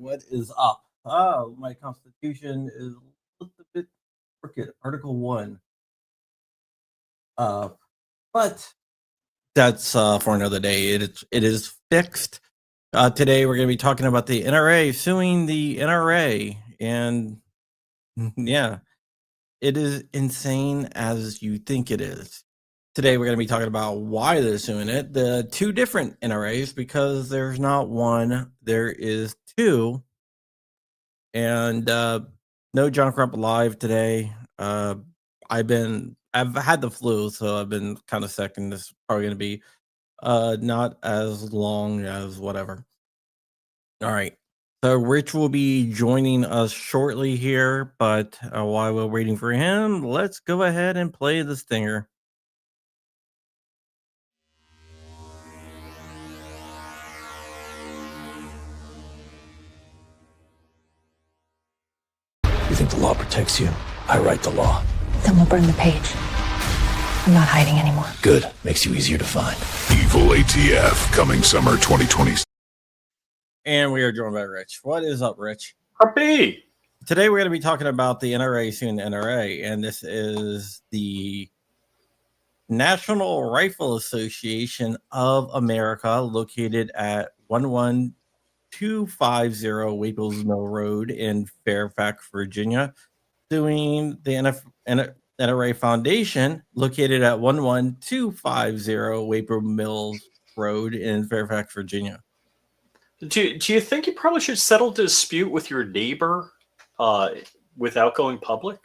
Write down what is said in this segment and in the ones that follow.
what is up? Oh, my constitution is a little bit crooked. Article 1. Uh, but that's for another day. It is fixed. Today we're going to be talking about the NRA suing the NRA. And yeah, it is insane as you think it is. Today we're going to be talking about why they're suing it. The two different NRAs, because there's not one, there is two. And no John Crump live today. I've had the flu, so I've been kind of sick, and this is probably going to be not as long as whatever. All right. So Rich will be joining us shortly here, but while we're waiting for him, let's go ahead and play the stinger. You think the law protects you? I write the law. Then we'll burn the page. I'm not hiding anymore. Good. Makes you easier to find. Evil ATF, coming summer 2020. And we are joined by Rich. What is up, Rich? Happy. Today we're going to be talking about the NRA suing the NRA, and this is the National Rifle Association of America, located at 11250 Waples Mill Road in Fairfax, Virginia, suing the NRA Foundation, located at 11250 Waples Mills Road in Fairfax, Virginia. Do you think you probably should settle the dispute with your neighbor without going public?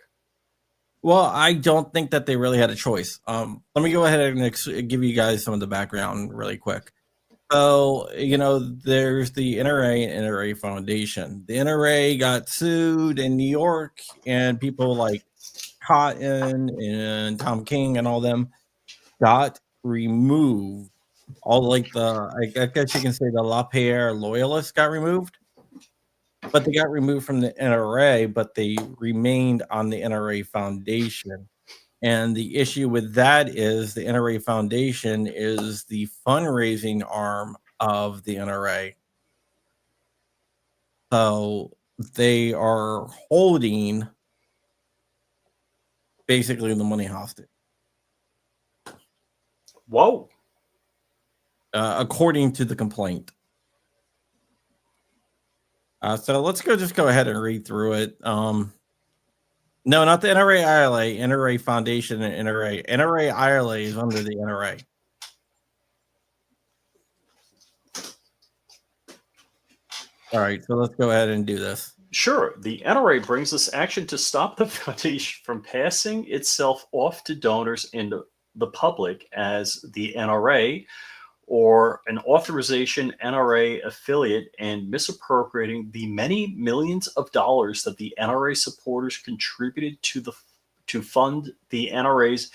Well, I don't think that they really had a choice. Let me go ahead and give you guys some of the background really quick. So, there's the NRA and NRA Foundation. The NRA got sued in New York, and people like Cotton and Tom King and all them got removed. All I guess you can say the LaPierre loyalists got removed, but they got removed from the NRA, but they remained on the NRA Foundation. And the issue with that is the NRA Foundation is the fundraising arm of the NRA. So they are holding basically the money hostage. Whoa. According to the complaint. So let's just go ahead and read through it. No, not the NRA ILA, NRA Foundation and NRA. NRA ILA is under the NRA. All right, so let's go ahead and do this. Sure. The NRA brings this action to stop the foundation from passing itself off to donors and the public as the NRA or an authorization NRA affiliate and misappropriating the many millions of dollars that the NRA supporters contributed to fund the NRA's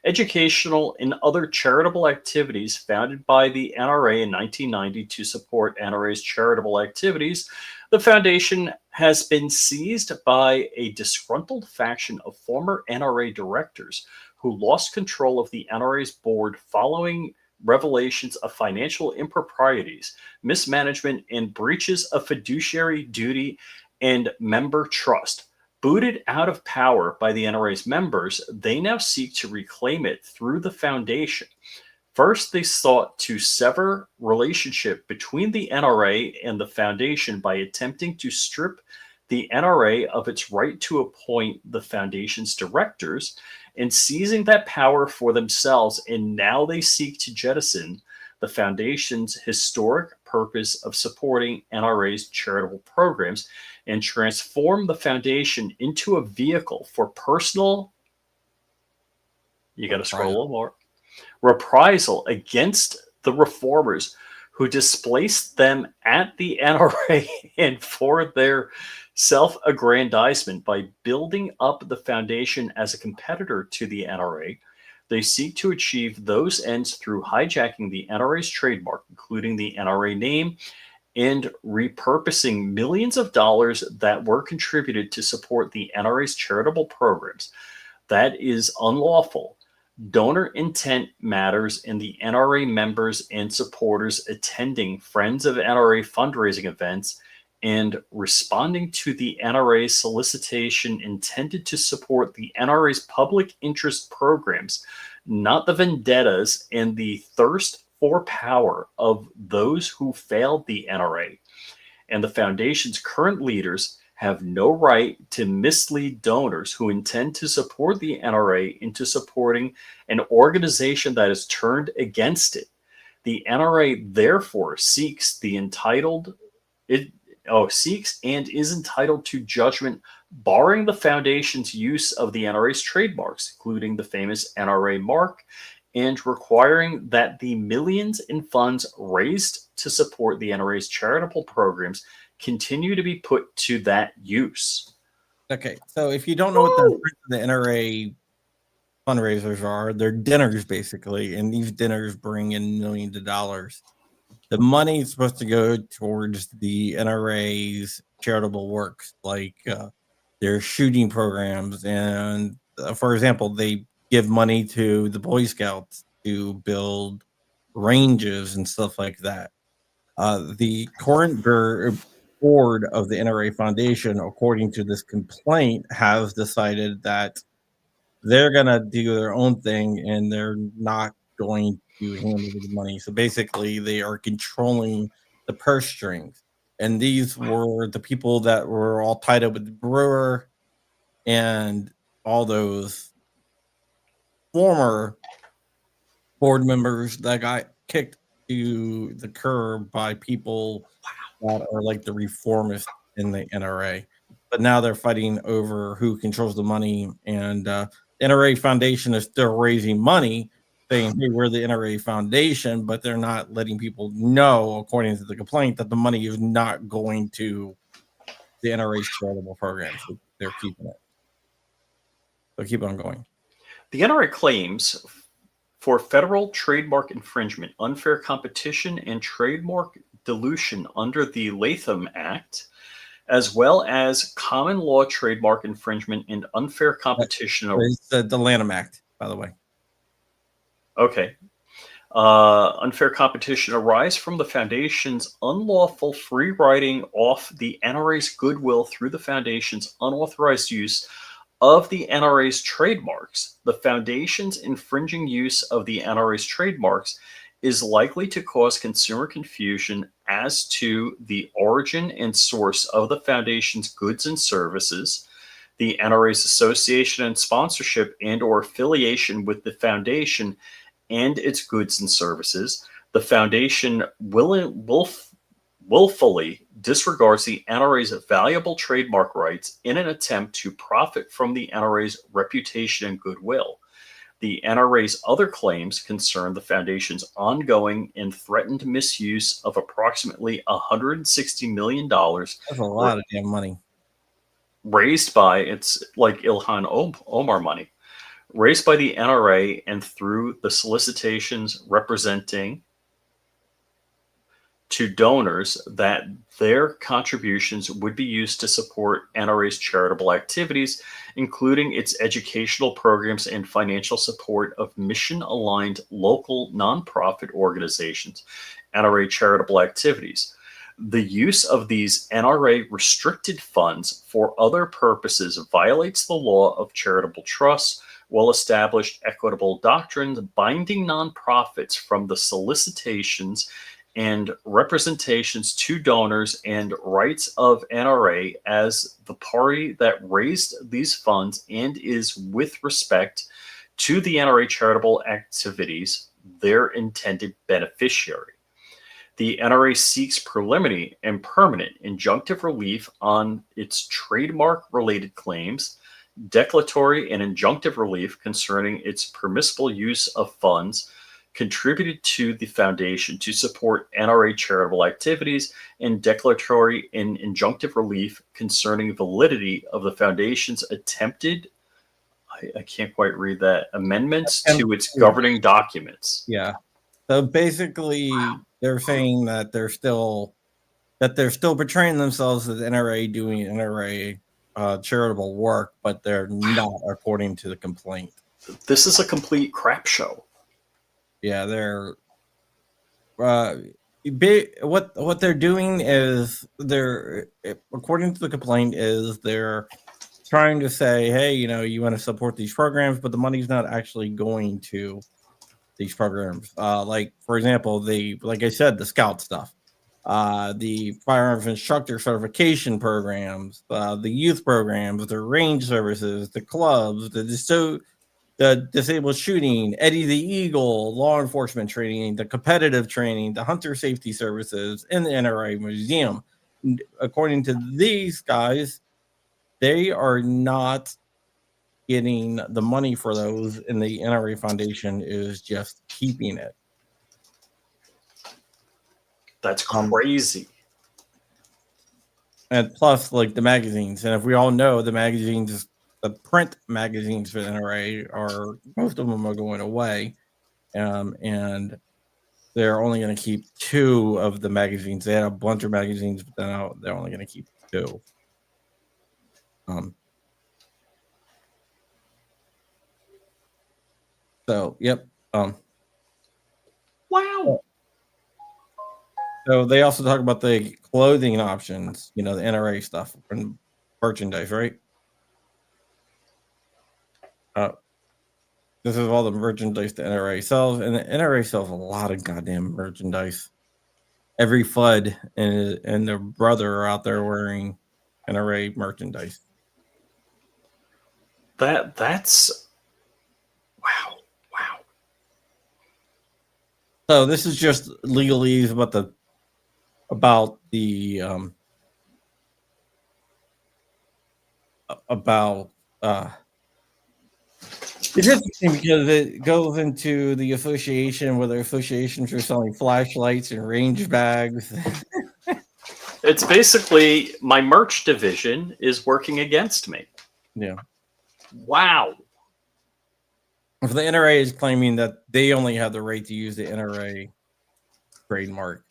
educational and other charitable activities founded by the NRA in 1990 to support NRA's charitable activities. The foundation has been seized by a disgruntled faction of former NRA directors who lost control of the NRA's board following revelations of financial improprieties, mismanagement, and breaches of fiduciary duty and member trust. Booted out of power by the NRA's members, they now seek to reclaim it through the foundation. First, they sought to sever relationship between the NRA and the foundation by attempting to strip the NRA of its right to appoint the foundation's directors and seizing that power for themselves. And now they seek to jettison the foundation's historic purpose of supporting NRA's charitable programs and transform the foundation into a vehicle for personal, you got to scroll a little more, reprisal against the reformers who displaced them at the NRA and for their self-aggrandizement by building up the foundation as a competitor to the NRA. They seek to achieve those ends through hijacking the NRA's trademark, including the NRA name, and repurposing millions of dollars that were contributed to support the NRA's charitable programs. That is unlawful. Donor intent matters, and the NRA members and supporters attending Friends of NRA fundraising events and responding to the NRA's solicitation intended to support the NRA's public interest programs, not the vendettas and the thirst for power of those who failed the NRA. And the foundation's current leaders have no right to mislead donors who intend to support the NRA into supporting an organization that is turned against it. The NRA therefore seeks and is entitled to judgment barring the foundation's use of the NRA's trademarks, including the famous NRA mark, and requiring that the millions in funds raised to support the NRA's charitable programs continue to be put to that use. Okay, so if you don't know what the NRA fundraisers are, they're dinners basically, and these dinners bring in millions of dollars. The money is supposed to go towards the NRA's charitable works, like their shooting programs, and for example, they give money to the Boy Scouts to build ranges and stuff like that. The current board of the NRA Foundation, according to this complaint, has decided that they're gonna do their own thing and they're not going to handle the money. So basically, they are controlling the purse strings. And these were the people that were all tied up with Brewer and all those former board members that got kicked to the curb by people that are like the reformists in the NRA. But now they're fighting over who controls the money, and NRA Foundation is still raising money, saying, "Hey, we're the NRA Foundation," but they're not letting people know, according to the complaint, that the money is not going to the NRA's charitable programs. They're keeping it. So keep on going. The NRA claims for federal trademark infringement, unfair competition, and trademark dilution under the Latham Act, as well as common law trademark infringement and unfair competition. It's the Lanham Act, by the way. Okay. Unfair competition arise from the foundation's unlawful free riding off the NRA's goodwill through the foundation's unauthorized use of the NRA's trademarks. The foundation's infringing use of the NRA's trademarks is likely to cause consumer confusion as to the origin and source of the foundation's goods and services, the NRA's association and sponsorship and or affiliation with the foundation and its goods and services. The foundation willfully disregards the NRA's valuable trademark rights in an attempt to profit from the NRA's reputation and goodwill. The NRA's other claims concern the foundation's ongoing and threatened misuse of approximately $160 million. That's a lot of damn money. Raised by, it's like Ilhan Omar money, raised by the NRA and through the solicitations representing to donors that their contributions would be used to support NRA's charitable activities, including its educational programs and financial support of mission-aligned local nonprofit organizations, NRA charitable activities. The use of these NRA restricted funds for other purposes violates the law of charitable trusts, well-established equitable doctrines binding nonprofits from the solicitations and representations to donors and rights of NRA as the party that raised these funds and is, with respect to the NRA charitable activities, their intended beneficiary. The NRA seeks preliminary and permanent injunctive relief on its trademark-related claims, declaratory and injunctive relief concerning its permissible use of funds contributed to the foundation to support NRA charitable activities, and declaratory and injunctive relief concerning validity of the foundation's attempted, I can't quite read that, amendments to its governing documents. Yeah. So basically, they're saying that they're still portraying themselves as NRA doing NRA charitable work, but they're not, according to the complaint. This is a complete crap show. Yeah, they're what they're doing is they're, according to the complaint, is they're trying to say, hey, you want to support these programs, but the money's not actually going to these programs. Like, for example, like I said, the scout stuff, the firearms instructor certification programs, the youth programs, the range services, the clubs, the disabled shooting, Eddie the Eagle, law enforcement training, the competitive training, the hunter safety services, and the NRA museum. According to these guys, they are not getting the money for those, and the NRA Foundation is just keeping it. That's crazy. And plus, like the magazines, and if we all know, the magazines, the print magazines for the NRA are, most of them are going away, and they're only going to keep 2 of the magazines. They had a bunch of magazines, but then they're only going to keep 2. So, yep. Wow. So they also talk about the clothing options, the NRA stuff and merchandise, right? This is all the merchandise the NRA sells, and the NRA sells a lot of goddamn merchandise. Every FUD and their brother are out there wearing NRA merchandise. That's wow. So this is just legalese about it's interesting because it goes into the association, where the associations are selling flashlights and range bags. It's basically my merch division is working against me. Yeah. Wow. If the NRA is claiming that they only have the right to use the NRA trademark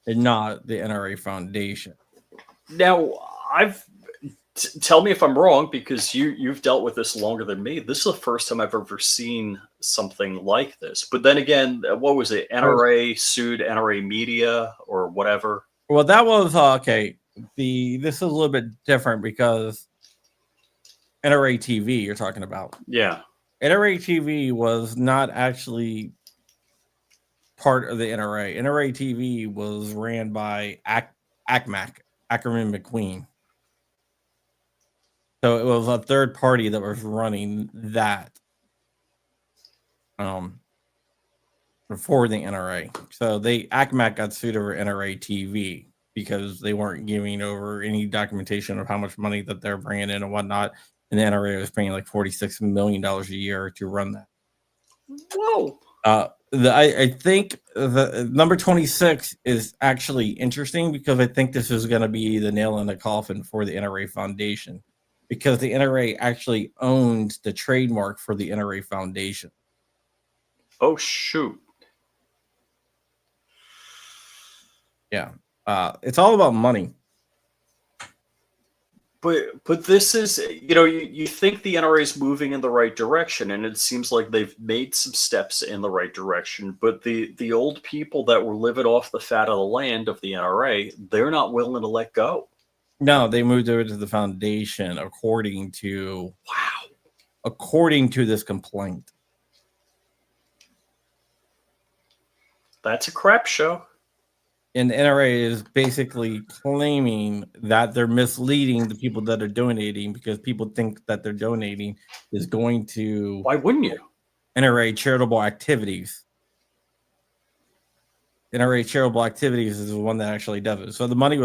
and not the NRA Foundation. Now, tell me if I'm wrong, because you've dealt with this longer than me. This is the first time I've ever seen something like this. But then again, what was it? NRA sued NRA Media or whatever. Well, that was okay. This is a little bit different because NRA TV you're talking about. Yeah. NRA TV was not actually part of the NRA. NRA TV was ran by ACMAC, Ackerman McQueen. So it was a third party that was running that for the NRA. So ACMAC got sued over NRA TV because they weren't giving over any documentation of how much money that they're bringing in and whatnot. And the NRA was paying like $46 million a year to run that. Whoa. I think the number 26 is actually interesting because I think this is going to be the nail in the coffin for the NRA Foundation, because the NRA actually owns the trademark for the NRA Foundation. Oh, shoot. Yeah. It's all about money. But this is, you think the NRA is moving in the right direction, and it seems like they've made some steps in the right direction. But the old people that were living off the fat of the land of the NRA, they're not willing to let go. No, they moved over to the foundation according to this complaint. That's a crap show. And the NRA is basically claiming that they're misleading the people that are donating, because people think that they're donating is going to, why wouldn't you, NRA charitable activities. NRA charitable activities is the one that actually does it. So the money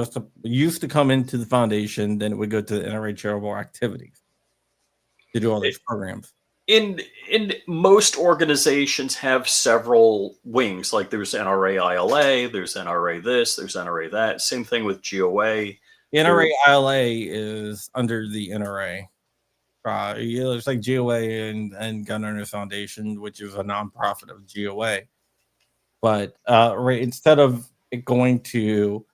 used to come into the foundation, then it would go to the NRA charitable activities to do all these programs. In most organizations have several wings. Like there's NRA ILA, there's NRA this, there's NRA that. Same thing with GOA. NRA ILA is under the NRA. It's like GOA and Gun Owners Foundation, which is a nonprofit of GOA. But instead of it going to,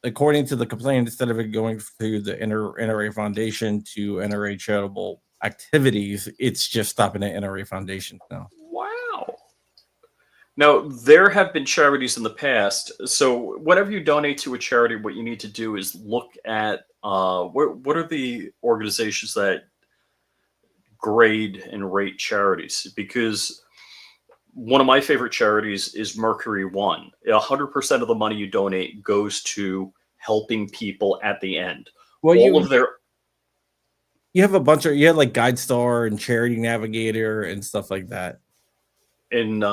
according to the complaint, instead of it going to the NRA Foundation to NRA charitable activities, it's just stopping at NRA Foundation now. Wow. Now, there have been charities in the past. So, whenever you donate to a charity, what you need to do is look at what are the organizations that grade and rate charities, because one of my favorite charities is Mercury One. 100% of the money you donate goes to helping people at the end. Well, All of their you have a bunch of, you have like Guide Star and Charity Navigator and stuff like that. and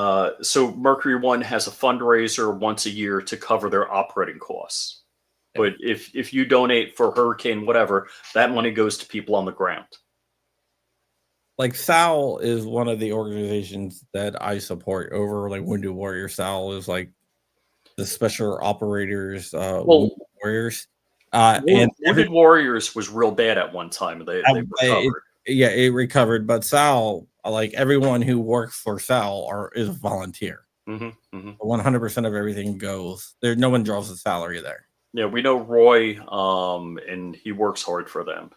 so Mercury One has a fundraiser once a year to cover their operating costs. But if you donate for hurricane whatever, that money goes to people on the ground. Like SAL is one of the organizations that I support over like Wounded Warrior. SAL is like the special operators, Well, Wounded Warriors. And Wounded Warriors was real bad at one time. They recovered. it recovered, but SAL, like everyone who works for SAL is a volunteer. Hmm, hmm. 100% of everything goes there. No one draws a salary there. Yeah, we know Roy, and he works hard for them.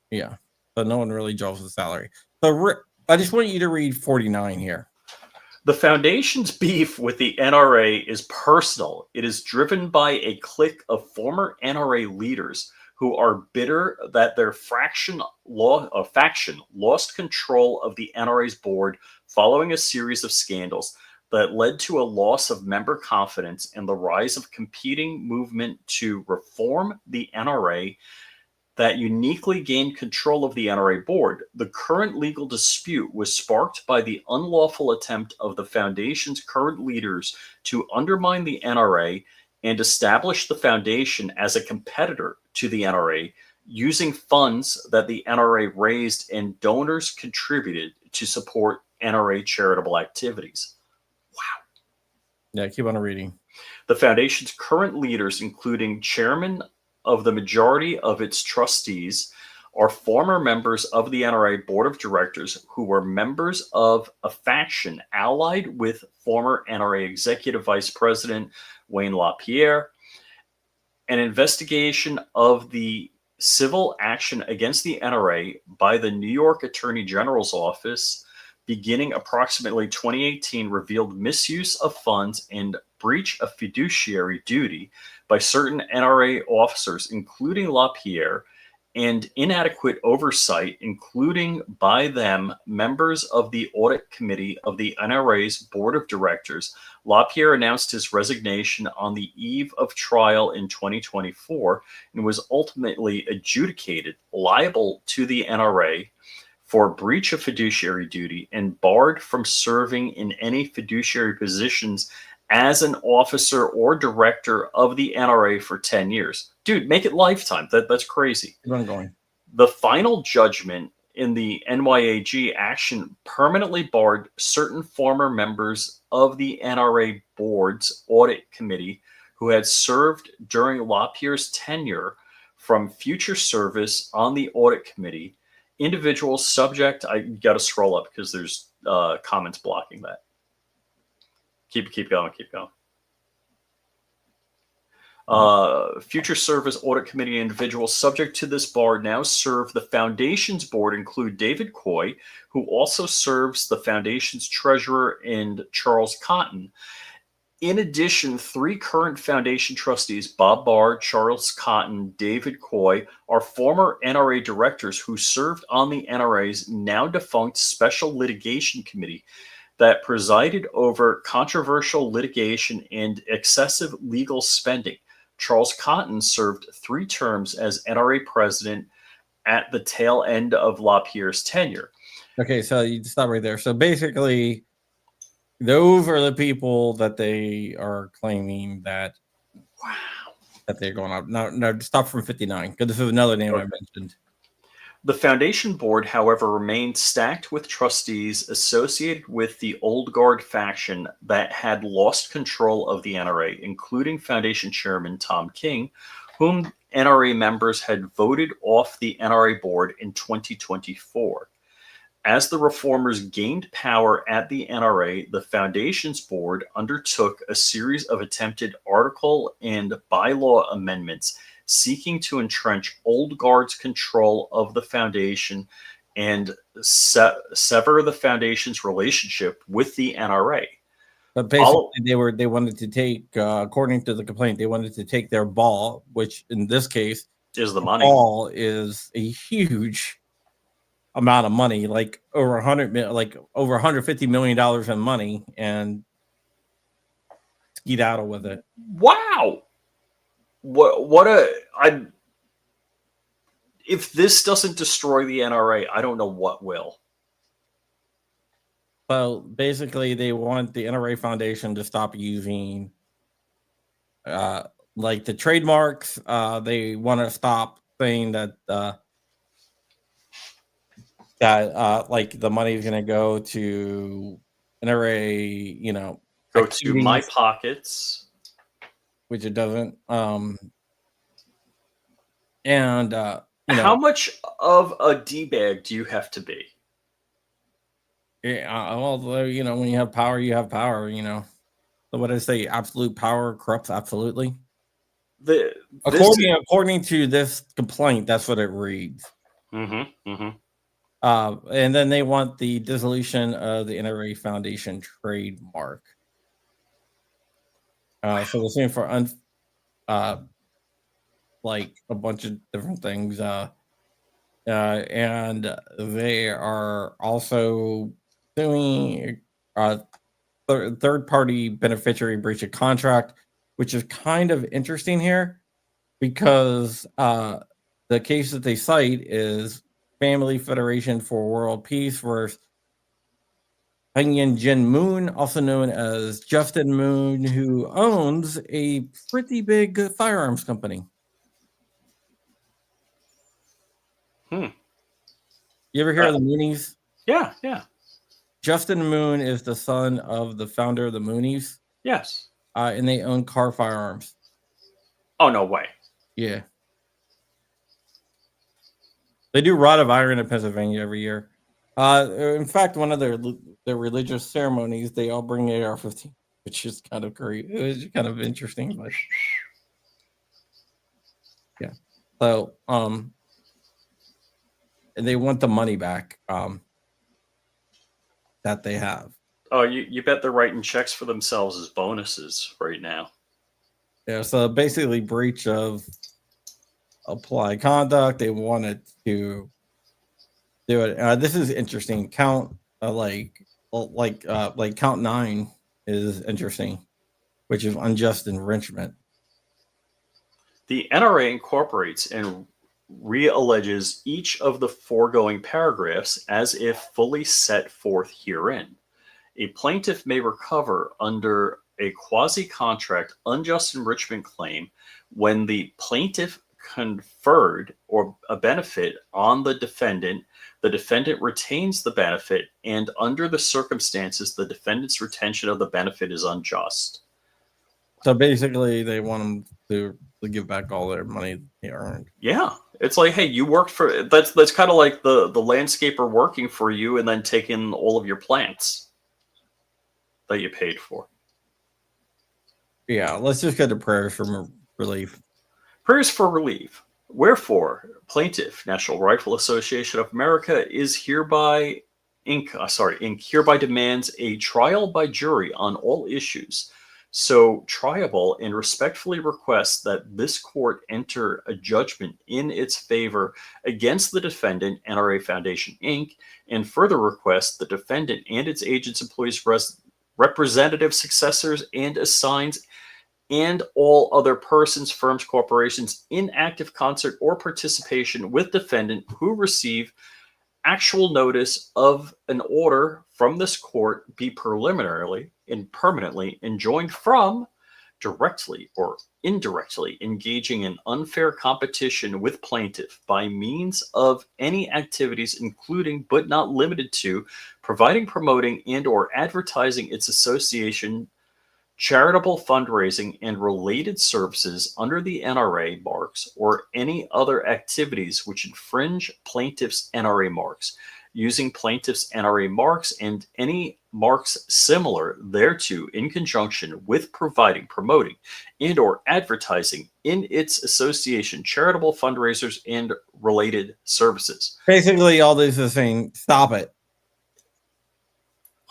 Yeah, so no one really draws a salary. So I just want you to read 49 here. The Foundation's beef with the NRA is personal. It is driven by a clique of former NRA leaders who are bitter that their faction lost control of the NRA's board following a series of scandals that led to a loss of member confidence and the rise of competing movement to reform the NRA that uniquely gained control of the NRA board. The current legal dispute was sparked by the unlawful attempt of the Foundation's current leaders to undermine the NRA and establish the Foundation as a competitor to the NRA, using funds that the NRA raised and donors contributed to support NRA charitable activities. Wow. Yeah, keep on reading. The Foundation's current leaders, including chairman of the majority of its trustees, are former members of the NRA board of directors who were members of a faction allied with former NRA executive vice president Wayne LaPierre. An investigation of the civil action against the NRA by the New York Attorney General's office beginning approximately 2018 revealed misuse of funds and breach of fiduciary duty by certain NRA officers, including LaPierre, and inadequate oversight, including by them members of the audit committee of the NRA's board of directors. LaPierre announced his resignation on the eve of trial in 2024 and was ultimately adjudicated liable to the NRA for breach of fiduciary duty and barred from serving in any fiduciary positions as an officer or director of the NRA for 10 years. Dude, make it lifetime. That's crazy. Keep on going. The final judgment in the NYAG action permanently barred certain former members of the NRA board's audit committee who had served during LaPierre's tenure from future service on the audit committee. Individuals subject, I got to scroll up because there's comments blocking that. Keep going. Future service audit committee individuals subject to this bar now serve the Foundation's board include David Coy, who also serves the Foundation's treasurer, and Charles Cotton. In addition, 3 current Foundation trustees, Bob Barr, Charles Cotton, David Coy, are former NRA directors who served on the NRA's now defunct Special Litigation Committee that presided over controversial litigation and excessive legal spending. Charles Cotton served 3 terms as NRA president at the tail end of LaPierre's tenure. Okay, so you stop right there. So basically, those are the people that they are claiming that that they're going up. No, stop from 59 because this is another name I mentioned. The Foundation board, however, remained stacked with trustees associated with the Old Guard faction that had lost control of the NRA, including Foundation chairman Tom King, whom NRA members had voted off the NRA board in 2024. As the reformers gained power at the NRA, the Foundation's board undertook a series of attempted article and bylaw amendments seeking to entrench Old Guard's control of the Foundation and sever the Foundation's relationship with the NRA. But basically, they wanted to take, according to the complaint, they wanted to take their ball, which in this case, is the money. ball is a huge amount of money, like over 150 million dollars in money, and skedaddle with it. Wow. What a I if this doesn't destroy the NRA, I don't know what will. So basically, they want the NRA Foundation to stop using, like the trademarks. They want to stop saying that like the money is going to go to NRA, Go to my activities, pockets. which it doesn't. And How much of a D-bag do you have to be? yeah, although when you have power, you have power. So what I say, absolute power corrupts absolutely. This According to this complaint, that's what it reads. And then they want the dissolution of the NRA Foundation trademark. So they're saying for like a bunch of different things. And they are also suing third party beneficiary breach of contract, which is kind of interesting here because the case that they cite is Family Federation for World Peace versus Hangyan Jin Moon, also known as Justin Moon, who owns a pretty big firearms company. You ever hear of the Moonies? Yeah. Justin Moon is the son of the founder of the Moonies. Yes. And they own Car Firearms. Oh, no way. Yeah. They do Rod of Iron in Pennsylvania every year. In fact, one of their religious ceremonies, they all bring AR-15, which is kind of great. It was kind of interesting, but yeah. So, and they want the money back that they have. Oh, you bet they're writing checks for themselves as bonuses right now. Yeah, so basically breach of applied conduct. They wanted to do it. This is interesting. Count count 9 is interesting, which is unjust enrichment. The NRA incorporates and realleges each of the foregoing paragraphs as if fully set forth herein. A plaintiff may recover under a quasi-contract unjust enrichment claim when the plaintiff conferred or a benefit on the defendant retains the benefit, and under the circumstances, the defendant's retention of the benefit is unjust. So basically, they want them to give back all their money they earned. Yeah, it's like, hey, you worked for that's kind of like the landscaper working for you and then taking all of your plants that you paid for. Yeah, let's just go to prayers for relief. Prayers for relief. Wherefore, plaintiff, National Rifle Association of America, is hereby hereby demands a trial by jury on all issues, so triable, and respectfully requests that this court enter a judgment in its favor against the defendant, NRA Foundation, Inc., and further requests the defendant and its agents, employees, representative successors, and assigns, and all other persons, firms, corporations in active concert or participation with defendant who receive actual notice of an order from this court be preliminarily and permanently enjoined from directly or indirectly engaging in unfair competition with plaintiff by means of any activities including but not limited to providing, promoting, and or advertising its association, charitable fundraising, and related services under the NRA marks, or any other activities which infringe plaintiff's NRA marks, using plaintiff's NRA marks and any marks similar thereto in conjunction with providing, promoting, and or advertising in its association, charitable fundraisers, and related services. Basically, all this is saying, stop it.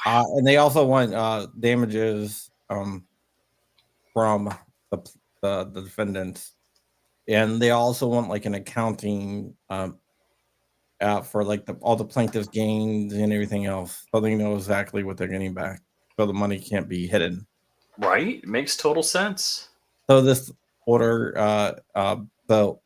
And they also want damages from the defendants, and they also want like an accounting for like all the plaintiff's gains and everything else, so they know exactly what they're getting back, so the money can't be hidden. Right? It makes total sense. So this order, so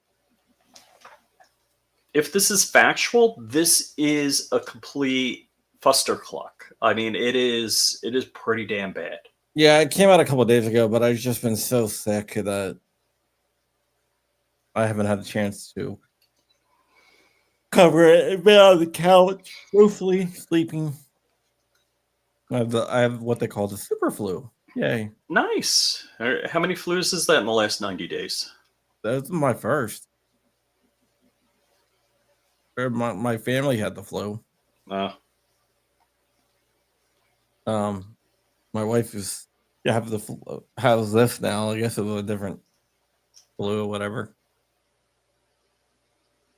If this is factual, this is a complete fustercluck. I mean, it is pretty damn bad. yeah, it came out a couple of days ago, but I've just been so sick that I haven't had a chance to cover it. I've been on the couch, mostly sleeping. I have what they call the super flu. Yay. Nice. How many flus is that in the last 90 days? That's my first. My family had the flu. Uh, My wife is have the flu, has this now. I guess it was a different flu or whatever.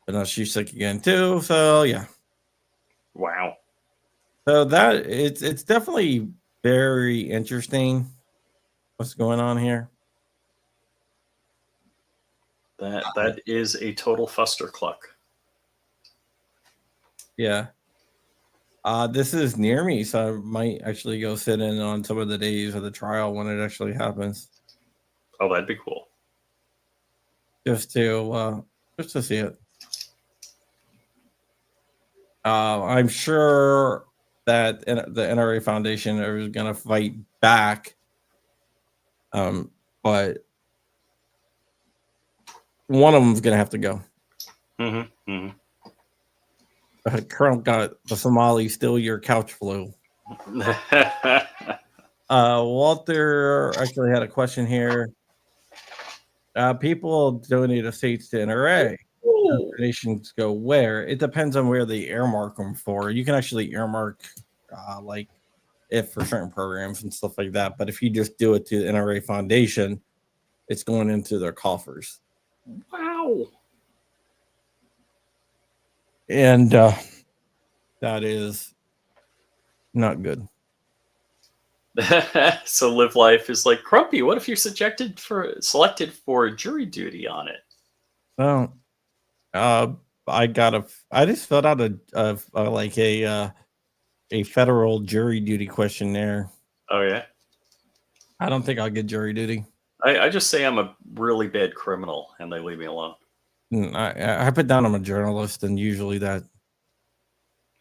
But now she's sick again too. So yeah. wow. So that it's definitely very interesting what's going on here. That is a total fustercluck. Yeah. This is near me, so I might actually go sit in on some of the days of the trial when it actually happens, Oh, that'd be cool. just to see it. I'm sure that the NRA Foundation is going to fight back, but one of them's going to have to go. Mm-hmm. Mm-hmm. Trump got the Somali steal your couch flu. Walter actually had a question here. People donate estates to NRA. Donations go where? It depends on where they earmark them for. You can actually earmark like if for certain programs and stuff like that. But if you just do it to the NRA Foundation, it's going into their coffers. Wow. And that is not good. So Live Life is like, Crumpy, what if you're selected for jury duty on it? Well, I just filled out a federal jury duty questionnaire. Oh yeah. I don't think I'll get jury duty. I just say I'm a really bad criminal and they leave me alone. I put down I'm a journalist, and usually that.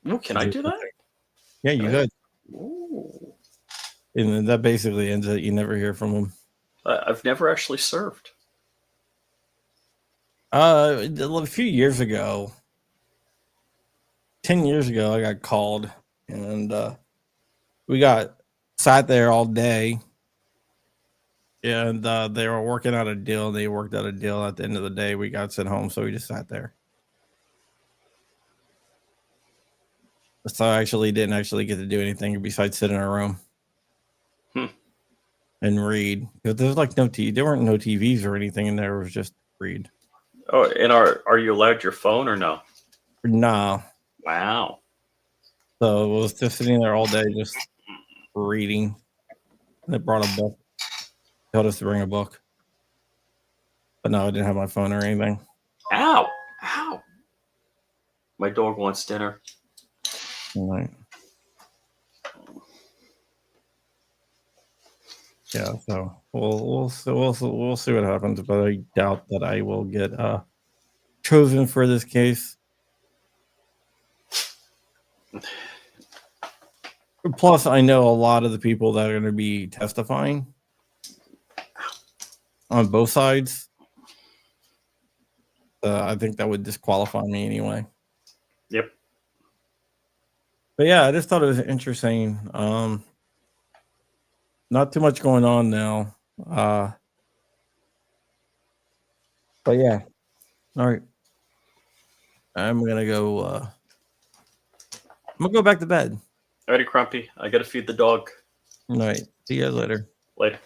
Ooh, can I do that? Yeah, you could. Ooh. And then that basically ends it. You never hear from them. I've never actually served. A few years ago, 10 years ago, I got called, and we sat there all day, and they were working out a deal. They worked out a deal. At the end of the day, we got sent home, so we just sat there. So I didn't actually get to do anything besides sit in a room and read, because there's like no TV. There weren't no TVs or anything in there. It was just read. Oh, and are you allowed your phone or no? No. Wow. So it was just sitting there all day, just reading. They brought a book. Told us to bring a book. But no, I didn't have my phone or anything. Ow. Ow. My dog wants dinner. All right. Yeah, so we'll see what happens, but I doubt that I will get chosen for this case. Plus, I know a lot of the people that are going to be testifying on both sides. I think that would disqualify me anyway. Yep. But yeah, I just thought it was interesting. Not too much going on now. But yeah. All right. I'm gonna go back to bed. Alrighty, Crumpy. I gotta feed the dog. All right. See you guys later. Later.